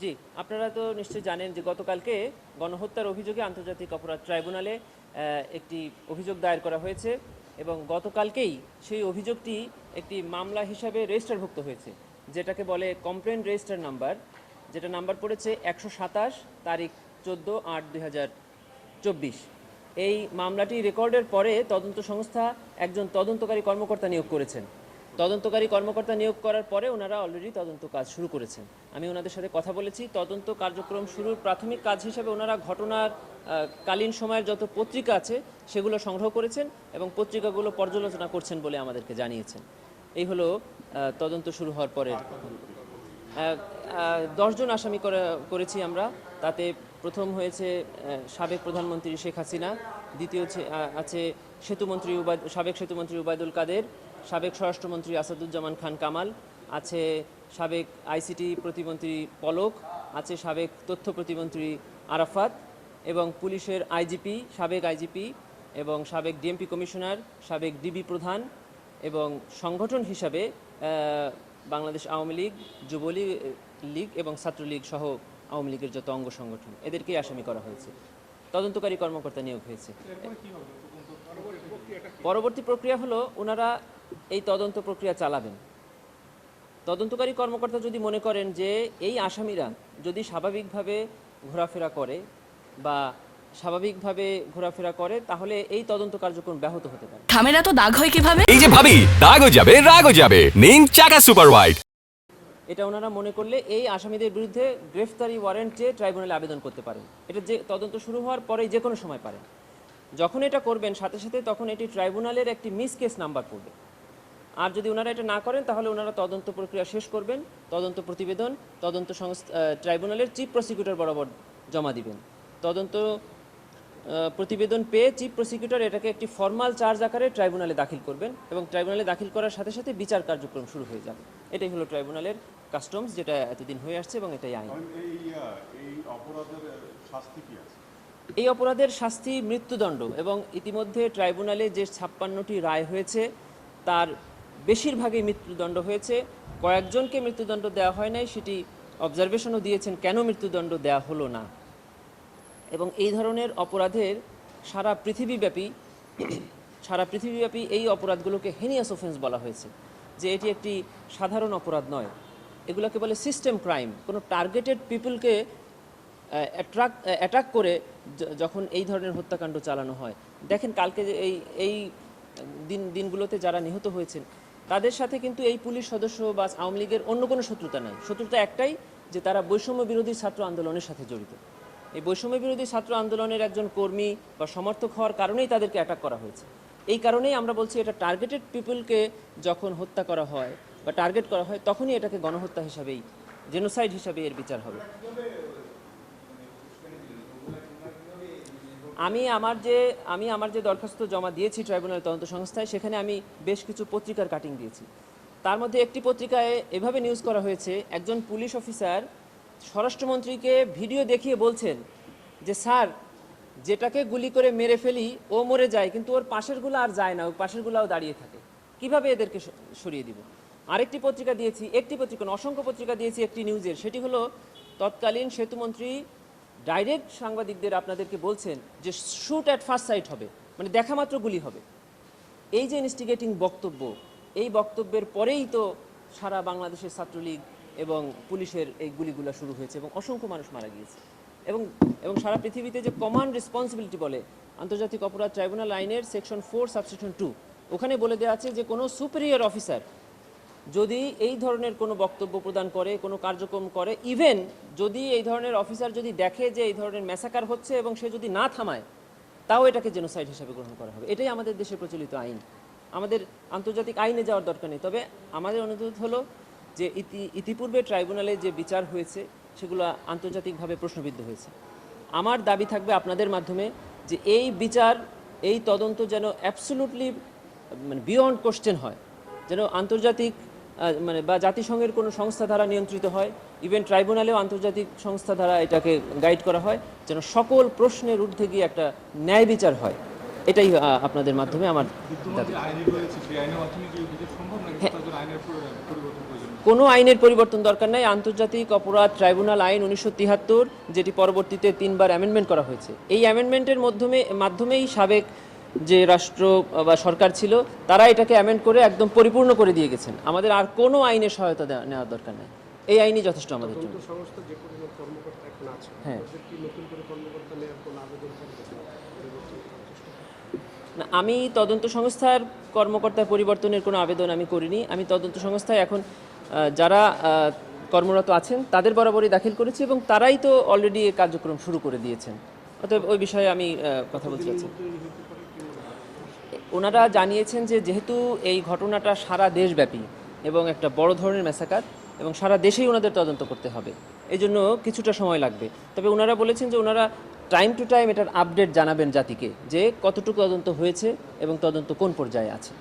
জি, আপনারা তো নিশ্চয়ই জানেন যে গতকালকে গণহত্যার অভিযোগে আন্তর্জাতিক অপরাধ ট্রাইব্যুনালে একটি অভিযোগ দায়ের করা হয়েছে এবং গতকালকেই সেই অভিযোগটি একটি মামলা হিসাবে রেজিস্টারভুক্ত হয়েছে, যেটাকে বলে কমপ্লেন রেজিস্টার নাম্বার, যেটা নাম্বার পড়েছে 127 তারিখ 14/8/2024। এই মামলাটি রেকর্ডের পরে তদন্ত সংস্থা একজন তদন্তকারী কর্মকর্তা নিয়োগ করেছেন। তদন্তকারী কর্মকর্তা নিয়োগ করার পরে ওনারা অলরেডি তদন্ত কাজ শুরু করেছেন। আমি ওনাদের সাথে কথা বলেছি। তদন্ত কার্যক্রম শুরুর প্রাথমিক কাজ হিসেবে ওনারা ঘটনার কালীন সময়ের যত পত্রিকা আছে সেগুলো সংগ্রহ করেছেন এবং পত্রিকাগুলো পর্যালোচনা করছেন বলে আমাদেরকে জানিয়েছেন। এই হলো তদন্ত শুরু হওয়ার পরে 10 জন আসামি করেছি আমরা। তাতে প্রথম হয়েছে সাবেক প্রধানমন্ত্রী শেখ হাসিনা, দ্বিতীয় আছে সাবেক সেতুমন্ত্রী উবায়দুল কাদের, সাবেক স্বরাষ্ট্রমন্ত্রী আসাদুজ্জামান খান কামাল, আছে সাবেক আইসিটি প্রতিমন্ত্রী পলক, আছে সাবেক তথ্য প্রতিমন্ত্রী আরাফাত এবং পুলিশের সাবেক আইজিপি এবং সাবেক ডিএমপি কমিশনার, সাবেক ডিবি প্রধান এবং সংগঠন হিসাবে বাংলাদেশ আওয়ামী লীগ, যুবলীগ এবং ছাত্রলীগ সহ আওয়ামী লীগের যত অঙ্গ সংগঠন, এদেরকেই আসামি করা হয়েছে। তদন্তকারী কর্মকর্তা নিয়োগ হয়েছে। পরবর্তী প্রক্রিয়া হলো ওনারা এই তদন্ত প্রক্রিয়া চালাবেন। তদন্তকারী কর্মকর্তা যদি মনে করেন যে এই আসামিরা যদি স্বাভাবিকভাবে ঘোরাফেরা করে তাহলে এই তদন্ত কার্যক্রম ব্যাহত হতে পারে। ঝামেলা তো দাগ হয় কিভাবে? এই যে ভাবি, দাগও যাবে রাগও যাবে, নিন চাকা সুপার হোয়াইট। এটা ওনারা মনে করলে এই আসামিদের বিরুদ্ধে গ্রেফতারি ওয়ারেন্ট চেয়ে ট্রাইব্যুনালে আবেদন করতে পারেন। এটা যে তদন্ত শুরু হওয়ার পরেই যে কোনো সময় পারেন। যখন এটা করবেন সাথে সাথে তখন এটি ট্রাইব্যুনালের একটি মিস কেস নাম্বার পড়বে। আর যদি ওনারা এটা না করেন তাহলে ওনারা তদন্ত প্রক্রিয়া শেষ করবেন, তদন্ত প্রতিবেদন ট্রাইব্যুনালের চিফ প্রসিকিউটর বরাবর জমা দিবেন। তদন্ত প্রতিবেদন পেয়ে চিফ প্রসিকিউটর এটাকে একটি ফর্মাল চার্জ আকারে ট্রাইব্যুনালে দাখিল করবেন এবং ট্রাইব্যুনালে দাখিল করার সাথে সাথে বিচার কার্যক্রম শুরু হয়ে যাবে। এটাই হলো ট্রাইব্যুনালের কাস্টমস, যেটা এতদিন হয়ে আসছে এবং এটাই আইন। এই অপরাধের শাস্তি মৃত্যুদণ্ড এবং ইতিমধ্যে ট্রাইব্যুনালে যে 56টি রায় হয়েছে তার বেশিরভাগই মৃত্যুদণ্ড হয়েছে। কয়েকজনকে মৃত্যুদণ্ড দেওয়া হয় নাই, সেটি অবজারভেশনও দিয়েছেন কেন মৃত্যুদণ্ড দেওয়া হলো না। এবং এই ধরনের অপরাধের সারা পৃথিবীব্যাপী এই অপরাধগুলোকে হেনিয়াস অফেন্স বলা হয়েছে, যে এটি একটি সাধারণ অপরাধ নয়, এগুলোকে বলে সিস্টেম ক্রাইম। কোনো টার্গেটেড পিপলকে অ্যাটাক করে যখন এই ধরনের হত্যাকাণ্ড চালানো হয়। দেখেন কালকে যে এই দিনগুলোতে যারা নিহত হয়েছেন তাদের সাথে কিন্তু এই পুলিশ সদস্য বা আওয়ামী লীগের অন্য কোনো শত্রুতা নাই। শত্রুতা একটাই, যে তারা বৈষম্য বিরোধী ছাত্র আন্দোলনের সাথে জড়িত। এই বৈষম্য বিরোধী ছাত্র আন্দোলনের একজন কর্মী বা সমর্থক হওয়ার কারণেই তাদেরকে অ্যাটাক করা হয়েছে। এই কারণেই আমরা বলছি এটা টার্গেটেড পিপলকে যখন হত্যা করা হয় বা টার্গেট করা হয় তখনই এটাকে গণহত্যা হিসাবেই, জেনোসাইড হিসাবে এর বিচার হবে। আমি আমার যে দরখাস্ত জমা দিয়েছি ট্রাইব্যুনাল তদন্ত সংস্থায়, সেখানে আমি বেশ কিছু পত্রিকার কাটিং দিয়েছি। তার মধ্যে একটি পত্রিকায় এভাবে নিউজ করা হয়েছে, একজন পুলিশ অফিসার স্বরাষ্ট্রমন্ত্রীকে ভিডিও দেখিয়ে বলছেন যে স্যার, যেটাকে গুলি করে মেরে ফেলি ও মরে যায়, কিন্তু ওর পাশেরগুলো আর যায় না, ওর পাশেরগুলোও দাঁড়িয়ে থাকে, কিভাবে এদেরকে সরিয়ে দিব। আরেকটি পত্রিকা দিয়েছি, অসংখ্য পত্রিকা দিয়েছি একটি নিউজের, সেটি হলো তৎকালীন সেতুমন্ত্রী ডাইরেক্ট সাংবাদিকদের আপনাদেরকে বলছেন যে শুট অ্যাট ফার্স্ট সাইট হবে, মানে দেখা মাত্র গুলি হবে। এই যে ইনস্টিগেটিং বক্তব্য, এই বক্তব্যের পরেই তো সারা বাংলাদেশের ছাত্রলীগ এবং পুলিশের এই গুলিগুলো শুরু হয়েছে এবং অসংখ্য মানুষ মারা গিয়েছে। এবং সারা পৃথিবীতে যে কমান্ড রেসপন্সিবিলিটি বলে আন্তর্জাতিক অপরাধ ট্রাইব্যুনাল আইনের সেকশন 4 সাবসেকশন 2, ওখানে বলে দেওয়া আছে যে কোনো সুপিরিয়র অফিসার যদি এই ধরনের কোনো বক্তব্য প্রদান করে, কোনো কার্যক্রম করে, ইভেন যদি এই ধরনের অফিসার যদি দেখে যে এই ধরনের ম্যাসাকার হচ্ছে এবং সে যদি না থামায়, তাও এটাকে জেনোসাইড হিসেবে গ্রহণ করা হবে। এটাই আমাদের দেশে প্রচলিত আইন। আমাদের আন্তর্জাতিক আইনে যাওয়ার দরকার নেই। তবে আমাদের অনুরোধ হলো যে ইতিপূর্বে ট্রাইব্যুনালে যে বিচার হয়েছে সেগুলো আন্তর্জাতিকভাবে প্রশ্নবিদ্ধ হয়েছে। আমার দাবি থাকবে আপনাদের মাধ্যমে যে এই বিচার, এই তদন্ত যেন অ্যাবসোলুটলি বিয়ন্ড কোশ্চেন হয়, যেন আন্তর্জাতিক বা জাতিসংঘের কোনো সংস্থা দ্বারা নিয়ন্ত্রিত হয়, ইভেন ট্রাইব্যুনালেও আন্তর্জাতিক সংস্থা দ্বারা এটাকে গাইড করা হয়, যেন সকল প্রশ্নের ঊর্ধ্বে গিয়ে একটা ন্যায় বিচার হয়। এটাই আপনাদের মাধ্যমে আমার দাবি। কোনো আইনের পরিবর্তন দরকার নাই। আন্তর্জাতিক অপরাধ ট্রাইব্যুনাল আইন 1973, যেটি পরবর্তীতে 3বার অ্যামেন্ডমেন্ট করা হয়েছে, এই অ্যামেন্ডমেন্টের মাধ্যমেই সাবেক যে রাষ্ট্র বা সরকার ছিল তারা এটাকে অ্যামেন্ড করে একদম পরিপূর্ণ করে দিয়ে গেছেন। আমাদের আর কোনো আইনের সহায়তা নেওয়ার দরকার নেই, এই আইনই যথেষ্ট আমাদের জন্য। সংস্থা যে পরিমাণ কর্মকর্তা এখন আছে, হ্যাঁ, ওদের কি নতুন করে কর্মকর্তা নেওয়ার কোনো আবেদন থাকবে? না, আমি তদন্ত সংস্থার কর্মকর্তার পরিবর্তনের কোনো আবেদন আমি করিনি। আমি তদন্ত সংস্থায় এখন যারা কর্মরত আছেন তাদের বরাবরই দাখিল করেছি এবং তারাই তো অলরেডি এই কার্যক্রম শুরু করে দিয়েছেন। অতএব ওই বিষয়ে আমি কথা বলতে চাচ্ছি। ওনারা জানিয়েছেন যে যেহেতু এই ঘটনাটা সারা দেশব্যাপী এবং একটা বড় ধরনের ম্যাসাকার এবং সারা দেশেই ওনাদের তদন্ত করতে হবে, এই জন্য কিছুটা সময় লাগবে। তবে ওনারা বলেছেন যে ওনারা টাইম টু টাইম এটার আপডেট জানাবেন জাতিকে, যে কতটুকু তদন্ত হয়েছে এবং তদন্ত কোন পর্যায়ে আছে।